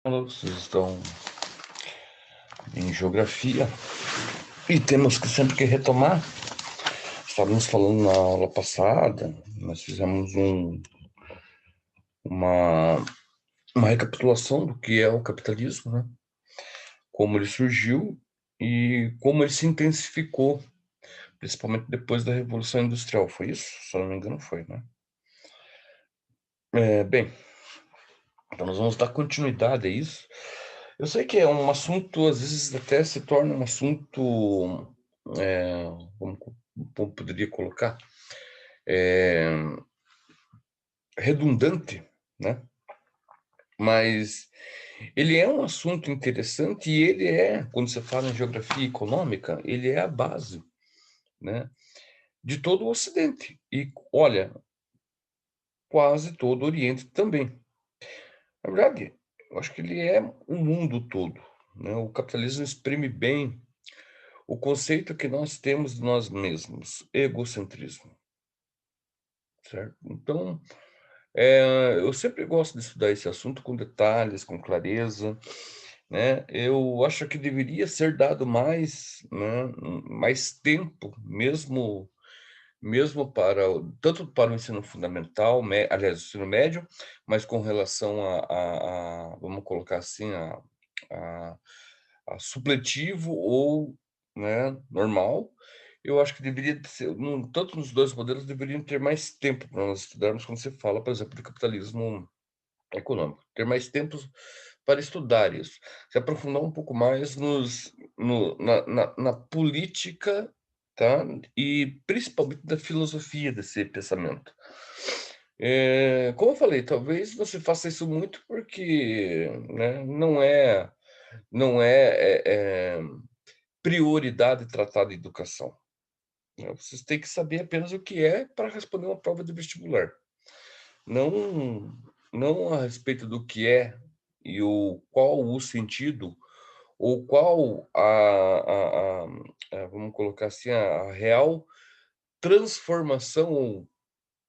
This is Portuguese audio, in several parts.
Vocês estão em geografia e temos que sempre que retomar. Estávamos falando na aula passada, nós fizemos uma, uma recapitulação do que é o capitalismo, né? Como ele surgiu e como ele se intensificou, principalmente depois da Revolução Industrial. Foi isso? Se eu não me engano, foi, né? Bem, então nós vamos dar continuidade a isso. Eu sei que é um assunto, às vezes até se torna um assunto, é, como poderia colocar, é, redundante, né? Mas ele é um assunto interessante e ele é, quando você fala em geografia econômica, ele é a base, né, de todo o Ocidente. E, olha, quase todo o Oriente também. Na verdade, eu acho que ele é o mundo todo, né? O capitalismo exprime bem o conceito que nós temos de nós mesmos, egocentrismo, certo? Então, eu sempre gosto de estudar esse assunto com detalhes, com clareza, né? Eu acho que deveria ser dado mais, né, mais tempo, mesmo para tanto para o ensino fundamental, aliás, o ensino médio, mas com relação vamos colocar assim, a, a supletivo ou, né, normal. Eu acho que deveria ser, tanto nos dois modelos, deveriam ter mais tempo para nós estudarmos quando você fala, por exemplo, de capitalismo econômico, ter mais tempo para estudar isso, se aprofundar um pouco mais na política, tá? E principalmente da filosofia desse pensamento. Como eu falei, talvez você faça isso muito porque, né, não é prioridade tratar de educação, né? Vocês têm que saber apenas o que é para responder uma prova de vestibular. Não, não a respeito do que é e qual o sentido ou qual vamos colocar assim, a real transformação,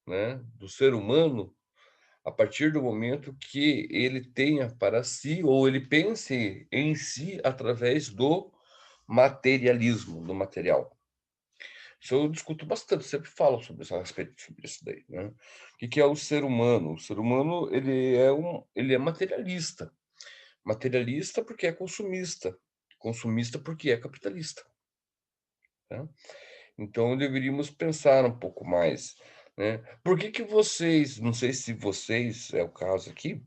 né, do ser humano a partir do momento que ele tenha para si ou ele pense em si através do materialismo, do material. Isso eu discuto bastante, sempre falo sobre isso, a respeito sobre isso daí, né? O que é o ser humano? O ser humano, ele é materialista. Materialista porque é consumista. Consumista porque é capitalista, tá? Então deveríamos pensar um pouco mais, né? Por que que vocês, não sei se vocês é o caso aqui,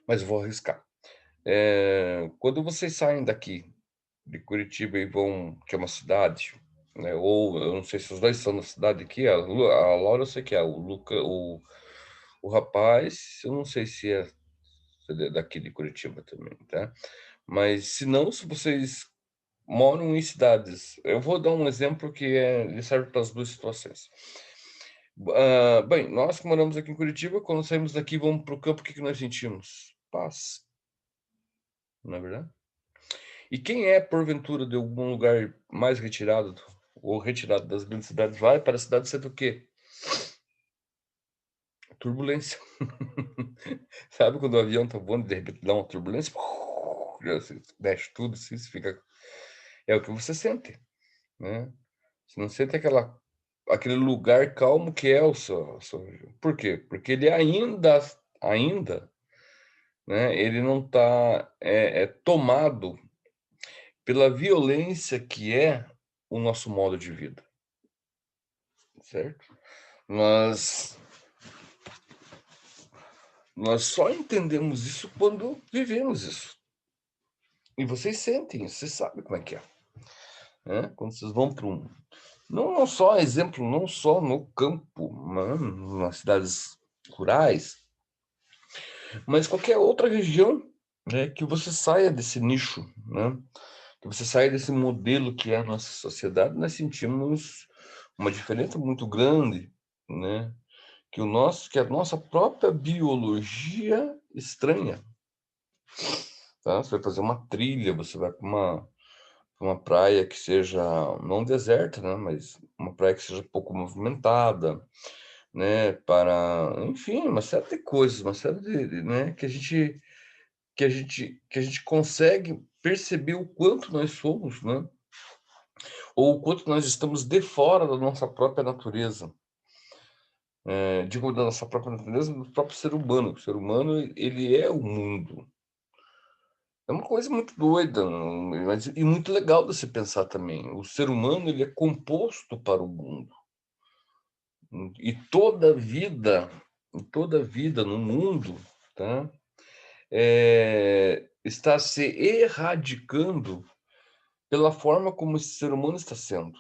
mas vou arriscar. Quando vocês saem daqui de Curitiba e vão, que é uma cidade, né? Ou eu não sei se os dois são da cidade aqui, a Laura eu sei que é, o rapaz, eu não sei se é daqui de Curitiba também, tá? Mas se não, se vocês moram em cidades, eu vou dar um exemplo que ele serve para as duas situações. Bem, nós que moramos aqui em Curitiba, quando saímos daqui e vamos para o campo, o que que nós sentimos? Paz, não é verdade? E quem é, porventura, de algum lugar mais retirado ou retirado das grandes cidades, vai para a cidade sendo o quê? Turbulência. Sabe quando o avião tá voando e de repente dá uma turbulência? Assim, mexe tudo, assim, você fica... É o que você sente, né? Você não sente aquele lugar calmo que é o seu... Por quê? Porque ele ainda, né? Ele não está tomado pela violência que é o nosso modo de vida, certo? Nós, nós só entendemos isso quando vivemos isso. E vocês sentem isso, vocês sabem como é que é, né? Quando vocês vão para um... Não só exemplo, não só no campo, nas cidades rurais, mas qualquer outra região, né, que você saia desse nicho, né? Que você saia desse modelo que é a nossa sociedade, nós sentimos uma diferença muito grande, né? Que a nossa própria biologia estranha, tá? Você vai fazer uma trilha, você vai para uma praia que seja não deserta, né? Mas uma praia que seja pouco movimentada, né? Para, enfim, uma série de coisas, uma série né? Que a gente que a gente consegue perceber o quanto nós somos, né? Ou o quanto nós estamos de fora da nossa própria natureza. Digo, da nossa própria natureza, do próprio ser humano. O ser humano, ele é o mundo. É uma coisa muito doida, mas e muito legal de se pensar também. O ser humano, ele é composto para o mundo. E toda vida no mundo, tá? Está se erradicando pela forma como esse ser humano está sendo,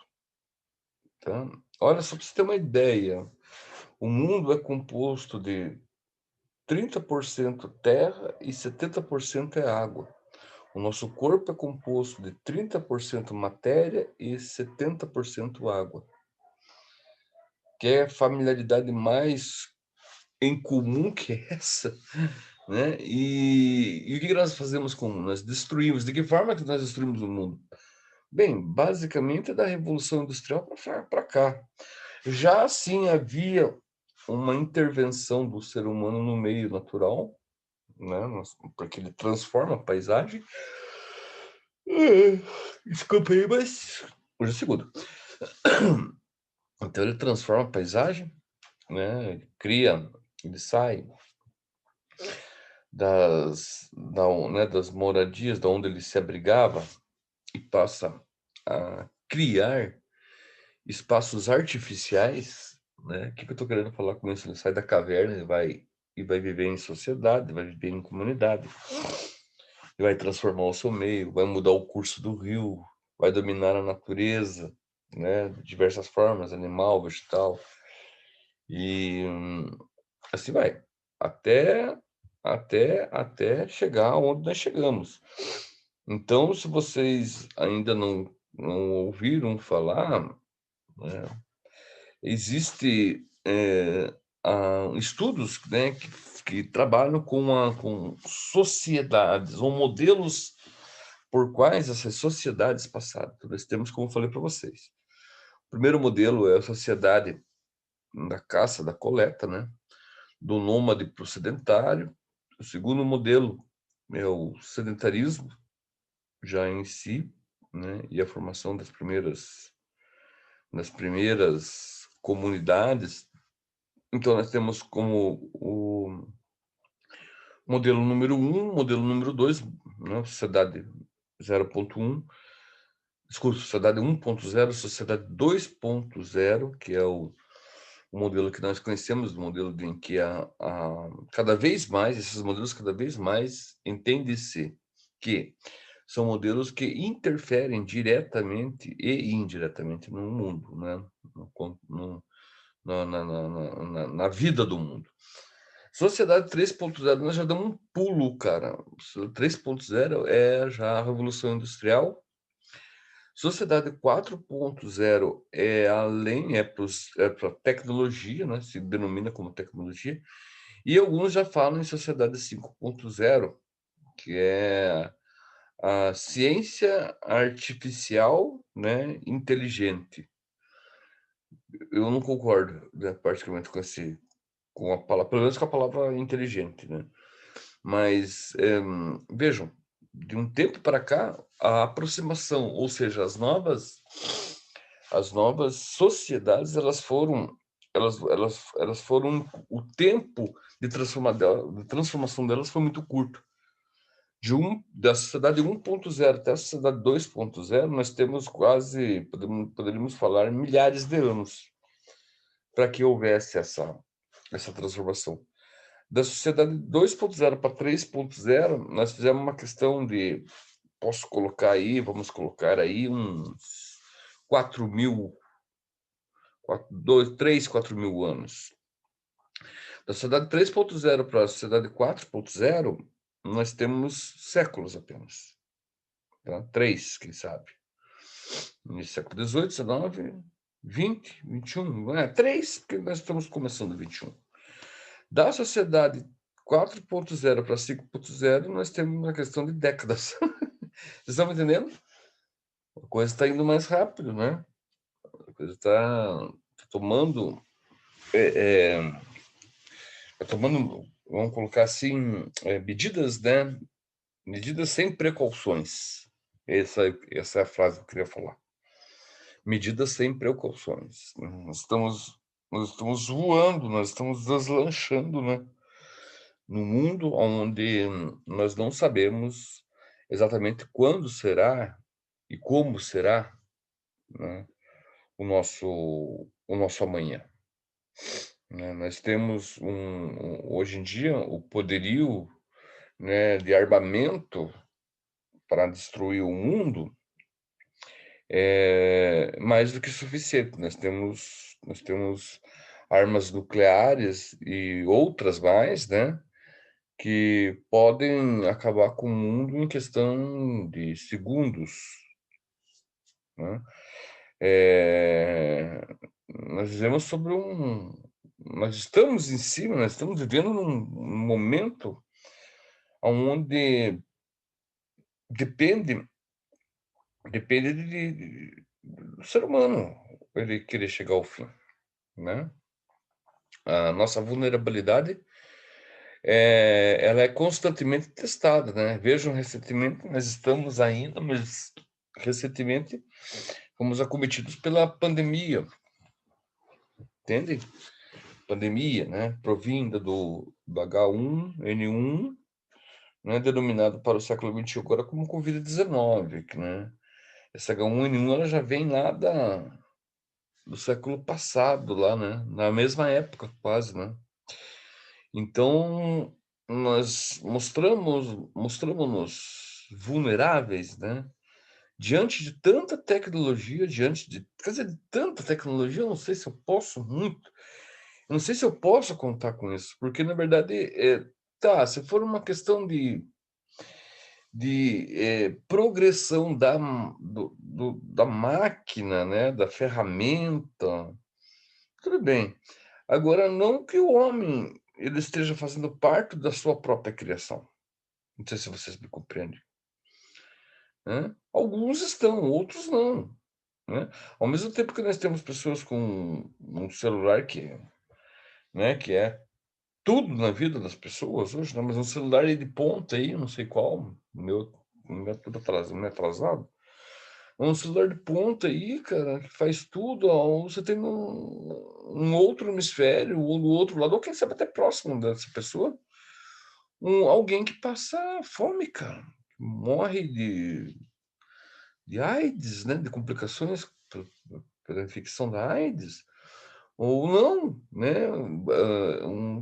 tá? Olha, só para você ter uma ideia, o mundo é composto de 30% terra e 70% é água. O nosso corpo é composto de 30% matéria e 70% água. Quer familiaridade mais em comum que essa, né? E o que nós fazemos com o mundo? Nós destruímos. De que forma que nós destruímos o mundo? Bem, basicamente é da Revolução Industrial para cá. Já assim havia uma intervenção do ser humano no meio natural, né? Porque ele transforma a paisagem. Desculpa aí, mas hoje é segundo. Então ele transforma a paisagem, né? Ele sai das moradias, da onde ele se abrigava, e passa a criar espaços artificiais, né? O que eu estou querendo falar com isso? Ele sai da caverna, e vai viver em sociedade, vai viver em comunidade, e vai transformar o seu meio, vai mudar o curso do rio, vai dominar a natureza, né? De diversas formas, animal, vegetal, e assim vai, até, até chegar onde nós chegamos. Então, se vocês ainda não ouviram falar, né, existe estudos, né, que trabalham com sociedades ou modelos por quais essas sociedades passaram. Então, nós temos, como eu falei para vocês, o primeiro modelo é a sociedade da caça, da coleta, né, do nômade para o sedentário. O segundo modelo é o sedentarismo, já em si, né, e a formação das primeiras comunidades. Então, nós temos como o modelo número 1, modelo número 2, né, sociedade 0.1, desculpa, sociedade 1.0, sociedade 2.0, que é o modelo que nós conhecemos, o modelo em que cada vez mais, esses modelos cada vez mais entende-se que são modelos que interferem diretamente e indiretamente no mundo, né? Na vida do mundo. Sociedade 3.0, nós já damos um pulo, cara. 3.0 é já a Revolução Industrial. Sociedade 4.0 é além, é para tecnologia, né? Se denomina como tecnologia. E alguns já falam em Sociedade 5.0, que é a ciência artificial, né, inteligente. Eu não concordo, né, particularmente com a palavra, pelo menos com a palavra inteligente, né? Mas vejam, de um tempo para cá, a aproximação, ou seja, as novas sociedades, elas foram o tempo de transformação delas foi muito curto. Da sociedade 1.0 até a sociedade 2.0, nós temos quase, poderíamos falar, milhares de anos para que houvesse essa transformação. Da sociedade 2.0 para 3.0, nós fizemos uma questão de, vamos colocar aí uns 4.000, 3, 4.000 anos. Da sociedade 3.0 para a sociedade 4.0, nós temos séculos apenas. Tá? 3, quem sabe. No século XVIII, XIX, XX, XXI. 3, porque nós estamos começando o XXI. Da sociedade 4.0 para 5.0, nós temos uma questão de décadas. Vocês estão me entendendo? A coisa está indo mais rápido, né? A coisa está tomando, tá tomando, vamos colocar assim, medidas, né, Medidas sem precauções. Essa é a frase que eu queria falar. Medidas sem precauções. Nós estamos voando, nós estamos deslanchando, né? No mundo onde nós não sabemos exatamente quando será e como será, né, o nosso amanhã, né? Nós temos hoje em dia o poderio, né, de armamento para destruir o mundo é mais do que suficiente. Nós temos armas nucleares e outras mais, né, que podem acabar com o mundo em questão de segundos, né. Eh, nós vivemos sobre nós estamos em cima, nós estamos vivendo num momento onde depende depende do ser humano ele querer chegar ao fim, né. A nossa vulnerabilidade, ela é constantemente testada, né. Vejam recentemente nós estamos ainda, mas recentemente fomos acometidos pela pandemia, entendem? Pandemia, né, provinda do H1N1, né, denominado para o século XXI agora como Covid-19, né. Essa H1N1 ela já vem lá do século passado lá, né, na mesma época quase, né. Então, nós mostramos-nos vulneráveis, né, diante de tanta tecnologia, diante de quer dizer, de tanta tecnologia, eu não sei se eu posso muito, eu não sei se eu posso contar com isso, porque na verdade, tá, se for uma questão de progressão da máquina, né, da ferramenta, tudo bem. Agora não que o homem ele esteja fazendo parte da sua própria criação. Não sei se vocês me compreendem, né. Alguns estão, outros não, né. Ao mesmo tempo que nós temos pessoas com um celular que é tudo na vida das pessoas hoje, né, mas um celular aí de ponta aí, não sei qual, o meu é tudo meio atrasado. Um celular de ponta aí, cara, que faz tudo, ó, você tem um outro hemisfério, ou no outro lado, ou quem sabe até próximo dessa pessoa, alguém que passa fome, cara, que morre de AIDS, né, de complicações pela infecção da AIDS, ou não, né,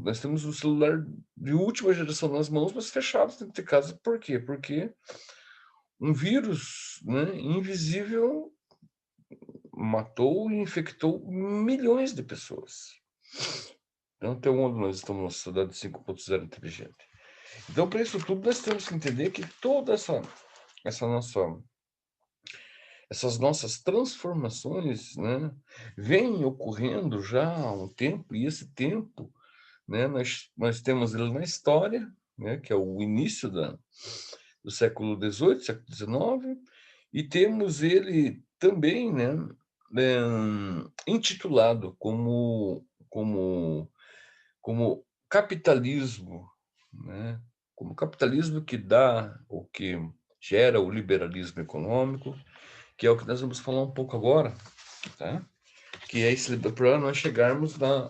nós temos um celular de última geração nas mãos, mas fechados dentro de casa, por quê? Porque um vírus, né, invisível matou e infectou milhões de pessoas. Então, até onde nós estamos numa sociedade 5.0 inteligente. Então, para isso tudo, nós temos que entender que toda essa nossa, essas nossas transformações, né, vêm ocorrendo já há um tempo, e esse tempo, né, nós temos ele na história, né, que é o início do século XVIII, século XIX, e temos ele também, né, intitulado como capitalismo, né, como capitalismo que dá ou que gera o liberalismo econômico, que é o que nós vamos falar um pouco agora, tá? Que é esse para nós chegarmos na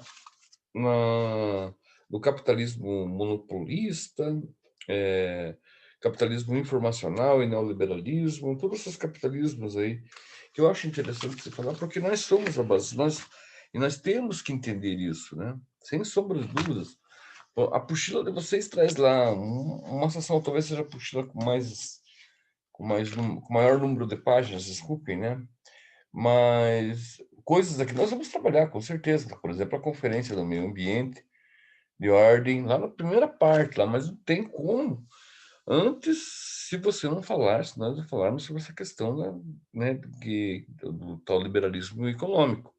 no capitalismo monopolista, eh, capitalismo informacional e neoliberalismo, todos esses capitalismos aí, que eu acho interessante você falar, porque nós somos a base, nós temos que entender isso, né? Sem sombra de dúvidas. A apostila de vocês traz lá uma seção, talvez seja a apostila com maior número de páginas, desculpem, né? Mas coisas aqui nós vamos trabalhar, com certeza. Por exemplo, a conferência do meio ambiente, de ordem, lá na primeira parte, lá, mas não tem como. Antes, se você não falar, se nós não falarmos sobre essa questão né, do tal liberalismo econômico,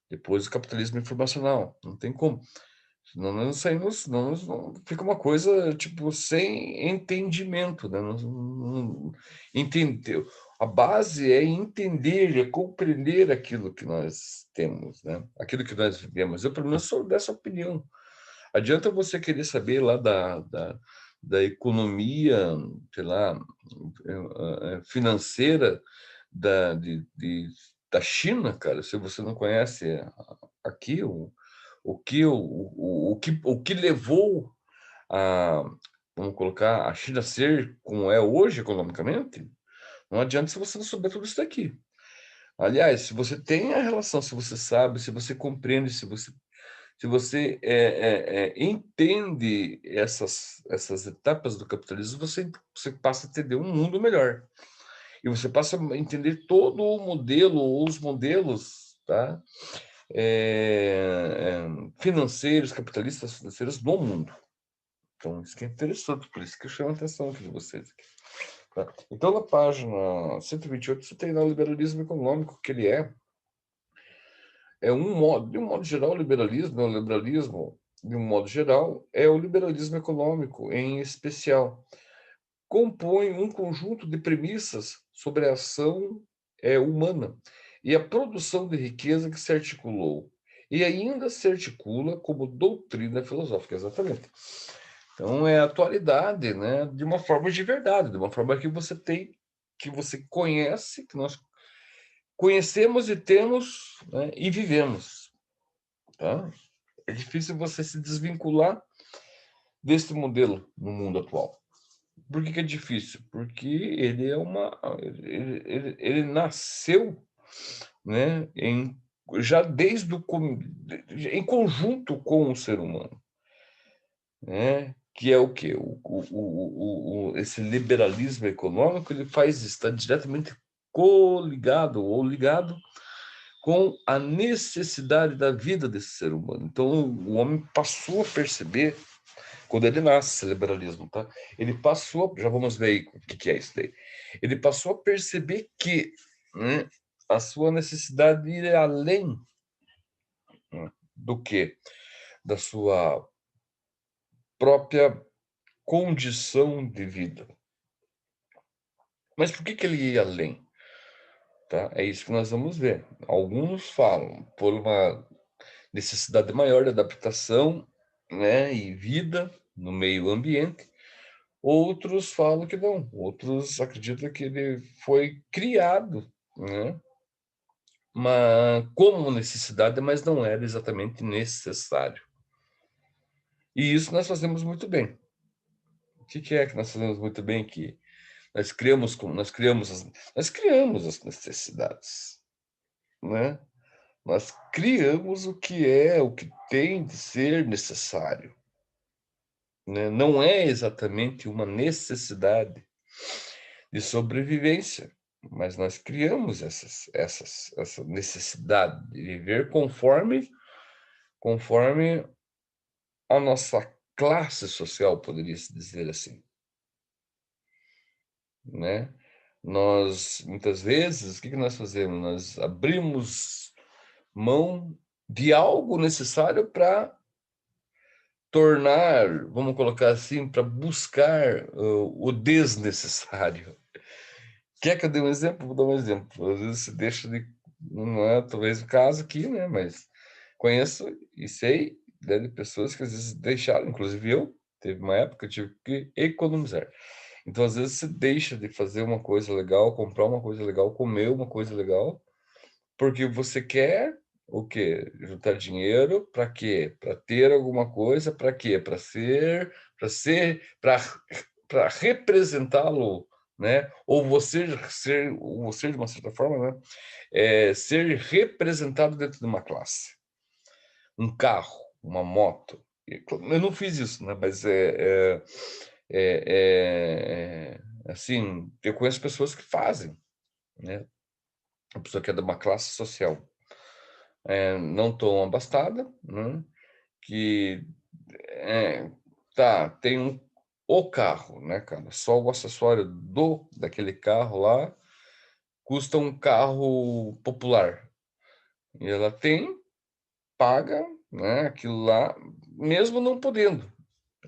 depois o capitalismo informacional, não tem como. Senão nós não saímos, senão fica uma coisa tipo sem entendimento, né? Entender. A base é entender, é compreender aquilo que nós temos, né? Aquilo que nós vivemos. Eu, pelo menos, sou dessa opinião. Adianta você querer saber lá da economia sei lá, financeira da China, cara, se você não conhece aqui o que levou a, vamos colocar, a China a ser como é hoje economicamente, não adianta se você não souber tudo isso daqui. Aliás, se você tem a relação, se você sabe, se você compreende, se você entende essas etapas do capitalismo, você passa a entender um mundo melhor. E você passa a entender todo o modelo, ou os modelos, tá? Financeiros, capitalistas financeiros do mundo. Então, isso que é interessante, por isso que eu chamo a atenção aqui de vocês. Tá? Então, na página 128, você tem lá o liberalismo econômico, que ele é um modo, de um modo geral, o liberalismo, de um modo geral, é o liberalismo econômico, em especial. Compõe um conjunto de premissas sobre a ação humana e a produção de riqueza que se articulou e ainda se articula como doutrina filosófica, exatamente. Então, é a atualidade, né, de uma forma de verdade, de uma forma que você conhece, que nós conhecemos e temos, né, e vivemos. Tá? É difícil você se desvincular desse modelo no mundo atual. Por que é difícil? Porque ele nasceu, né, já em conjunto com o ser humano, né? Que é o quê? Esse liberalismo econômico ele faz está diretamente coligado ou ligado com a necessidade da vida desse ser humano. Então, o homem passou a perceber, quando ele nasce, esse liberalismo, tá? Ele passou, já vamos ver aí o que é isso daí. Ele passou a perceber que, né, a sua necessidade de ir além, né, do que? Da sua própria condição de vida. Mas por que ele ia além? Tá? É isso que nós vamos ver. Alguns falam por uma necessidade maior de adaptação, né, e vida no meio ambiente. Outros falam que não. Outros acreditam que ele foi criado, né, como necessidade, mas não era exatamente necessário. E isso nós fazemos muito bem. O que é que nós fazemos muito bem? Que nós criamos as necessidades, né? Nós criamos o que tem de ser necessário, né? Não é exatamente uma necessidade de sobrevivência, mas nós criamos essa necessidade de viver conforme a nossa classe social, poderia-se dizer assim, né? Nós, muitas vezes, o que nós fazemos? Nós abrimos mão de algo necessário para tornar, vamos colocar assim, para buscar o desnecessário. Quer que eu dê um exemplo? Vou dar um exemplo. Às vezes se deixa de. Não é talvez o caso aqui, né? Mas conheço e sei, né, de pessoas que às vezes deixaram, inclusive eu, teve uma época que eu tive que economizar. Então, às vezes, você deixa de fazer uma coisa legal, comprar uma coisa legal, comer uma coisa legal, porque você quer o quê? Juntar dinheiro para quê? Para ter alguma coisa, para quê? Para representá-lo, né? Ou você de uma certa forma, né? Ser representado dentro de uma classe, um carro, uma moto. Eu não fiz isso, né? Mas assim, eu conheço pessoas que fazem, né? A pessoa que é de uma classe social não tão abastada, né? Que tem o carro, né, cara? Só o acessório daquele carro lá custa um carro popular. E ela paga, né, aquilo lá, mesmo não podendo.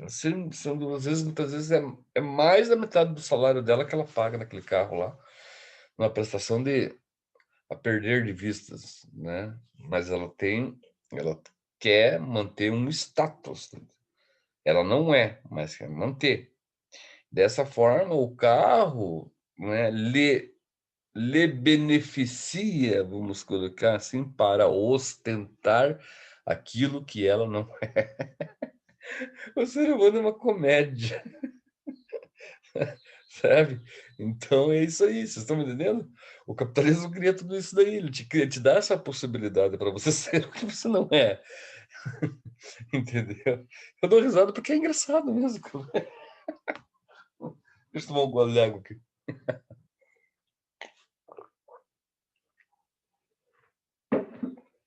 Sendo, às vezes, muitas vezes é mais da metade do salário dela que ela paga naquele carro lá, na prestação de a perder de vistas, né? Mas ela quer manter um status. Ela não é, mas quer manter. Dessa forma, o carro, né, lhe beneficia, vamos colocar assim, para ostentar aquilo que ela não é. O ser humano é uma comédia, sabe? Então é isso aí, vocês estão me entendendo? O capitalismo cria tudo isso daí, ele te dá essa possibilidade para você ser o que você não é, entendeu? Eu dou risada porque é engraçado mesmo. Deixa eu tomar um gole de água aqui.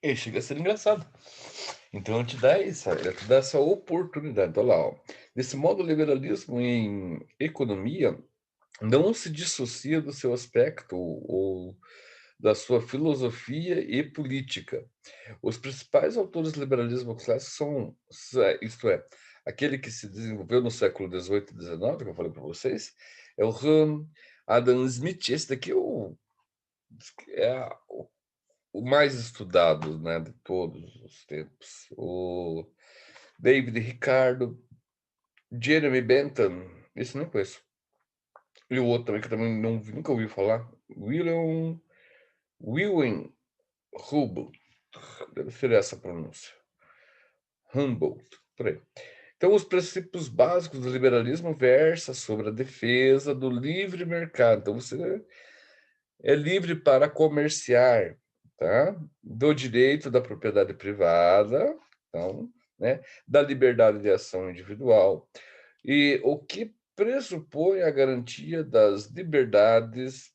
E chega a ser engraçado. Então ele te dá essa oportunidade. Então, olha lá, ó. Desse modo, o liberalismo em economia não se dissocia do seu aspecto ou da sua filosofia e política. Os principais autores do liberalismo clássico são, isto é, aquele que se desenvolveu no século XVIII e XIX, que eu falei para vocês, é o Adam Smith. Esse daqui é o mais estudado, né, de todos os tempos. O David Ricardo, Jeremy Bentham, esse eu não conheço. E o outro também, que eu também nunca ouvi falar, William Humboldt, deve ser essa a pronúncia. Humboldt, por aí. Então, os princípios básicos do liberalismo versam sobre a defesa do livre mercado. Então, você é livre para comerciar, tá? Do direito da propriedade privada, então, né? Da liberdade de ação individual. E o que pressupõe a garantia das liberdades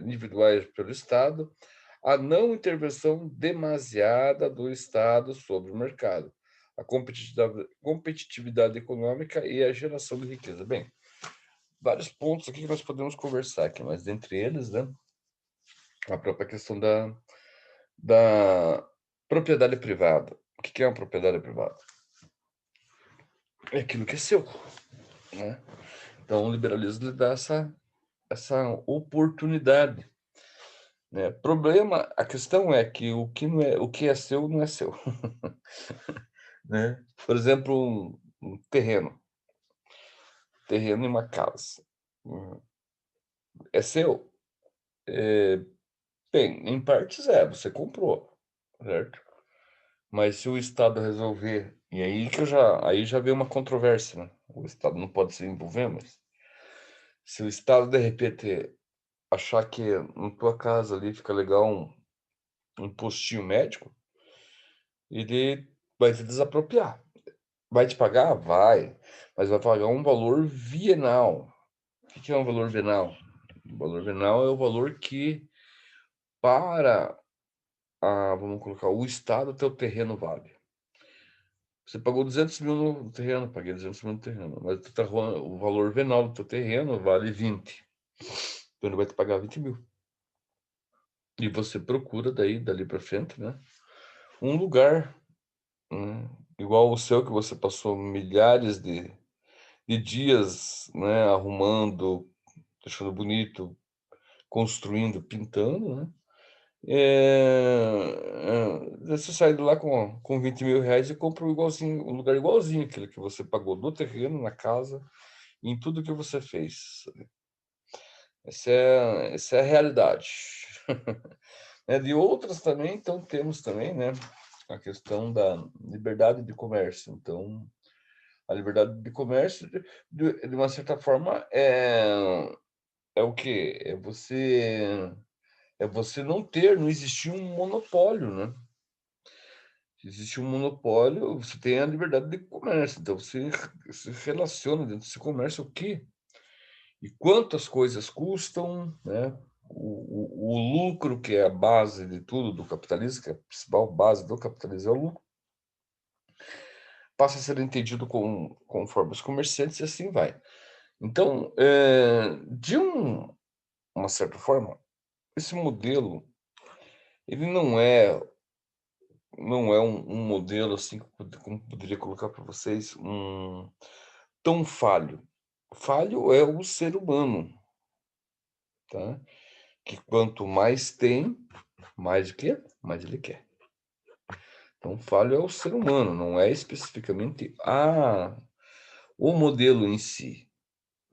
individuais pelo Estado, a não intervenção demasiada do Estado sobre o mercado, a competitividade econômica e a geração de riqueza. Bem, vários pontos aqui que nós podemos conversar aqui, mas dentre eles, né, a própria questão da propriedade privada. O que é uma propriedade privada? É aquilo que é seu, né? Então, o liberalismo lhe dá essa oportunidade, né? Problema, a questão é que o que é seu não é seu, né? Por exemplo, um terreno em uma casa, é seu? Bem, em partes você comprou, certo? Mas se o Estado resolver, e aí já vem uma controvérsia, né? O Estado não pode se envolver, mas se o Estado de repente achar que na tua casa ali fica legal um postinho médico, ele vai se desapropriar. Vai te pagar? Vai, mas vai pagar um valor bienal. O que é um valor bienal? O valor bienal é o valor que para vamos colocar, o Estado, teu terreno vale. Você pagou 200 mil no terreno, paguei 200 mil no terreno, mas o valor venal do teu terreno vale 20. Então ele vai te pagar 20 mil. E você procura dali para frente, né? Um lugar, igual o seu, que você passou milhares de dias, né, arrumando, deixando bonito, construindo, pintando, né? Você sai de lá com 20 mil reais e compra um lugar igualzinho aquele que você pagou no terreno, na casa, em tudo que você fez. Essa é a realidade. Né? De outras também, então temos também, né, a questão da liberdade de comércio. Então, a liberdade de comércio, de uma certa forma, é o quê? É você não existir um monopólio, né? Se existe um monopólio, você tem a liberdade de comércio. Então, você se relaciona dentro desse comércio o quê? E quantas coisas custam, né? O lucro, que é a base de tudo do capitalismo, que é a principal base do capitalismo, é o lucro, passa a ser entendido conforme os comerciantes e assim vai. Então, de uma certa forma, esse modelo, ele não é um modelo assim, como poderia colocar para vocês, tão falho. Falho é o ser humano, tá? Que quanto mais tem, mais o quê? Mais ele quer. Então, falho é o ser humano, não é especificamente o modelo em si.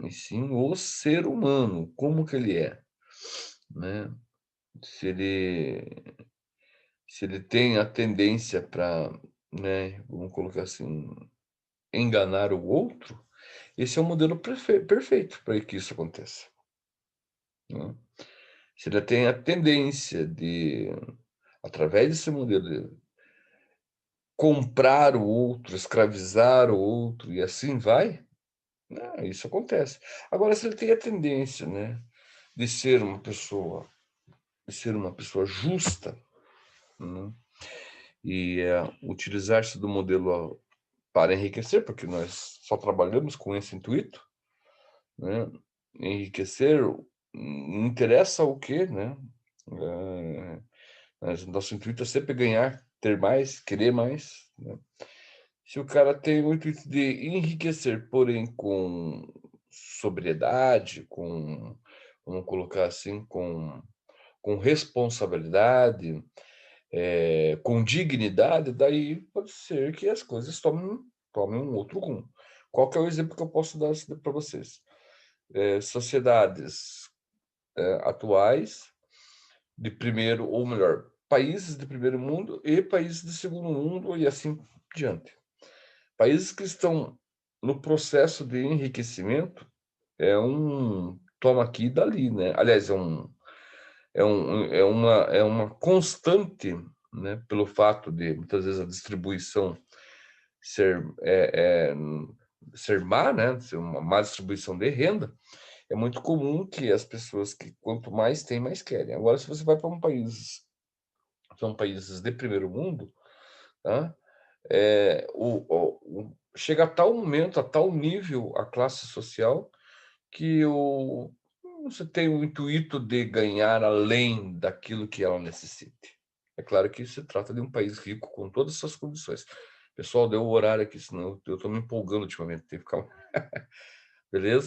e sim o ser humano, como que ele é, né? Se ele se ele tem a tendência para, né, vamos colocar assim, enganar o outro, esse é o modelo perfeito para que isso aconteça, né. Se ele tem a tendência de, através desse modelo, comprar o outro, escravizar o outro e assim vai, isso acontece. Agora se ele tem a tendência, né, de ser uma pessoa justa, né, e, utilizar-se do modelo para enriquecer, porque nós só trabalhamos com esse intuito, né, enriquecer, não interessa o quê, né, eh, mas nosso intuito é sempre ganhar, ter mais, querer mais, né. Se o cara tem o intuito de enriquecer, porém com sobriedade, com, vamos colocar assim, com responsabilidade, com dignidade, daí pode ser que as coisas tomem um outro rumo. Qual que é o exemplo que eu posso dar para vocês? Sociedades, atuais de primeiro, ou melhor, países de primeiro mundo e países de segundo mundo e assim diante. Países que estão no processo de enriquecimento, é um toma aqui e dali, né. Aliás, é uma constante, né, pelo fato de muitas vezes a distribuição ser, ser má, né, ser uma má distribuição de renda, é muito comum que as pessoas que quanto mais têm, mais querem. Agora se você vai para um país, são países de primeiro mundo, tá, chega a tal momento, a tal nível a classe social, que você tem o intuito de ganhar além daquilo que ela necessite. É claro que se trata de um país rico com todas essas condições. Pessoal, deu o horário aqui, senão eu estou me empolgando ultimamente, tem que ficar beleza?